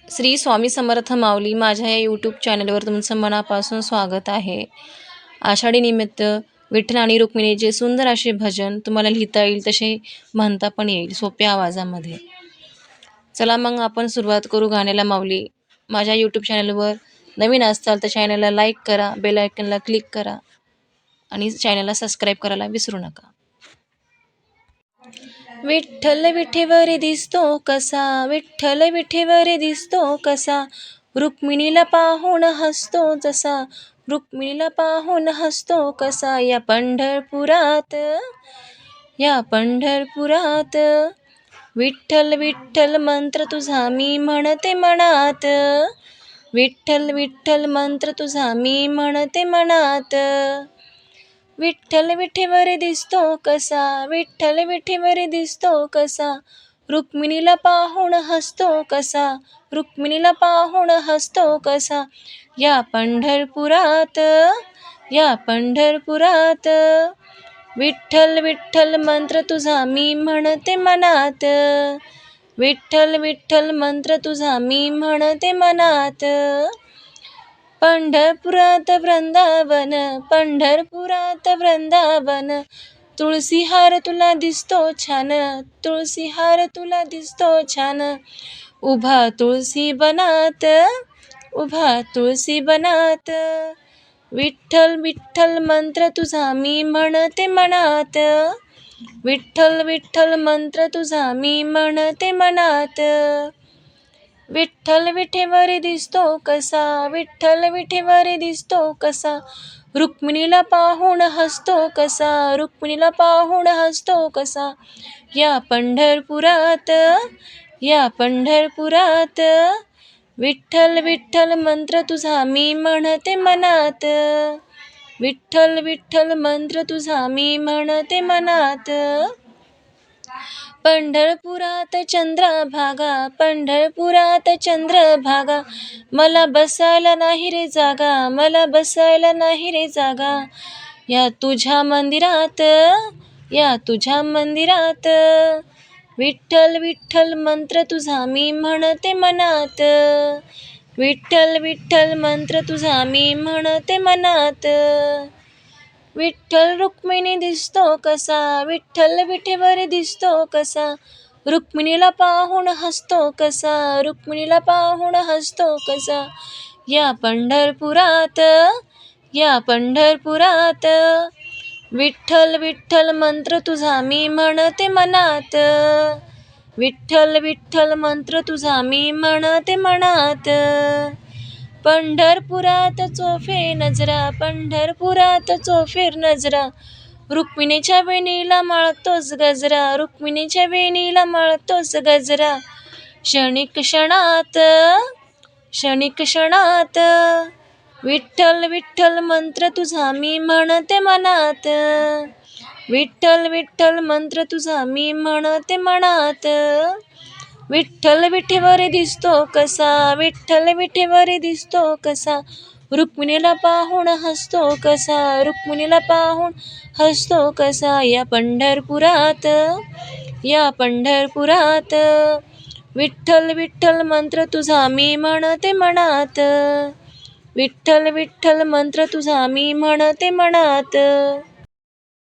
श्री स्वामी समर्थ माऊली माझ्या या यूट्यूब चॅनलवर तुमचं मनापासून स्वागत आहे. आषाढी निमित्त विठ्ठल आणि रुक्मिणीचे सुंदर असे भजन तुम्हाला लिहिता येईल, तसे म्हणता पण येईल सोप्या आवाजामध्ये. चला मग आपण सुरुवात करू गाण्याला. माऊली माझ्या यूट्यूब चॅनलवर नवीन असताल तर चॅनलला लाईक करा, बेल आयकनला क्लिक करा आणि चॅनलला सबस्क्राईब करायला विसरू नका. विठ्ठल विठेवर दिसतो कसा, विठ्ठल विठेवर दिसतो कसा, रुक्मिणीला पाहून हसतो जसा, रुक्मिणीला पाहून हसतो कसा. या पंढरपुरात, या पंढरपुरात, विठ्ठल विठ्ठल मंत्र तुझा मी म्हणते मनात, विठ्ठल विठ्ठल मंत्र तुझा मी म्हणते मनात. विठ्ठल विठेवर दिसतो कसा, विठ्ठल विठेवर दिसतो कसा, रुक्मिणीला पाहून हसतो कसा, रुक्मिणीला पाहून हसतो कसा. या पंढरपुरात, या पंढरपुरात, विठ्ठल विठ्ठल मंत्र तुझा मी म्हणते मनात, विठ्ठल विठ्ठल मंत्र तुझा मी म्हणते मनात. पंढरपुरात वृंदावन, पंढरपुरात वृंदावन, तुळसी हार तुला दिसतो छान, तुळसी हार तुला दिसतो छान. उभा तुळसी बनात, उभा तुळसी बनात, विठ्ठल विठ्ठल मंत्र तुझा मी म्हणते मनात, विठ्ठल विठ्ठल मंत्र तुझा मी म्हणते मनात. विठ्ठल विठेवर दिसतो कसा, विठ्ठल विठेवर दिसतो कसा, रुक्मिणीला पाहून हसतो कसा, रुक्मिणीला पाहून हसतो कसा. या पंढरपुरात, या पंढरपुरात, विठ्ठल विठ्ठल मंत्र तुझा मी म्हणते मनात, विठ्ठल विठ्ठल मंत्र तुझा मी म्हणते मनात. पंढरपुरात चंद्रभागा, पंढरपुरात चंद्रभागा, मला बसायला नाही रे जागा, मला बसायला नाही रे जागा. या तुझ्या मंदिरात, या तुझ्या मंदिरात, विठ्ठल विठ्ठल मंत्र तुझा मी म्हणते मनात, विठ्ठल विठ्ठल मंत्र तुझा मी म्हणते मनात. विठ्ठल रुक्मिणी दिसतो कसा, विठ्ठल विठेवर दिसतो कसा, रुक्मिणीला पाहून हसतो कसा, रुक्मिणीला पाहून हसतो कसा. या पंढरपुरात, या पंढरपुरात, विठ्ठल विठ्ठल मंत्र तुझा मी म्हणते मनात, विठ्ठल विठ्ठल मंत्र तुझा मी म्हणते मनात. पंढरपुरात चोफे नजरा, पंढरपुरात चोफेर नजरा, रुक्मिणीच्या वेणीला माळतोच गजरा, रुक्मिणीच्या वेणीला माळतोच गजरा. क्षणिक क्षणात, क्षणिक क्षणात, विठ्ठल विठ्ठल मंत्र तुझा मी म्हणते मनात, विठ्ठल विठ्ठल मंत्र तुझा मी म्हणते मनात. विठ्ठल विठेवर दिसतो कसा, विठ्ठल विठेवर दिसतो कसा, रुक्मिणीला पाहून हसतो कसा, रुक्मिणीला पाहून हसतो कसा. या पंढरपुरात, या पंढरपुरात, विठ्ठल विठ्ठल मंत्र तुझा मी म्हणते मनात, विठ्ठल विठ्ठल मंत्र तुझा मी म्हणते मनात.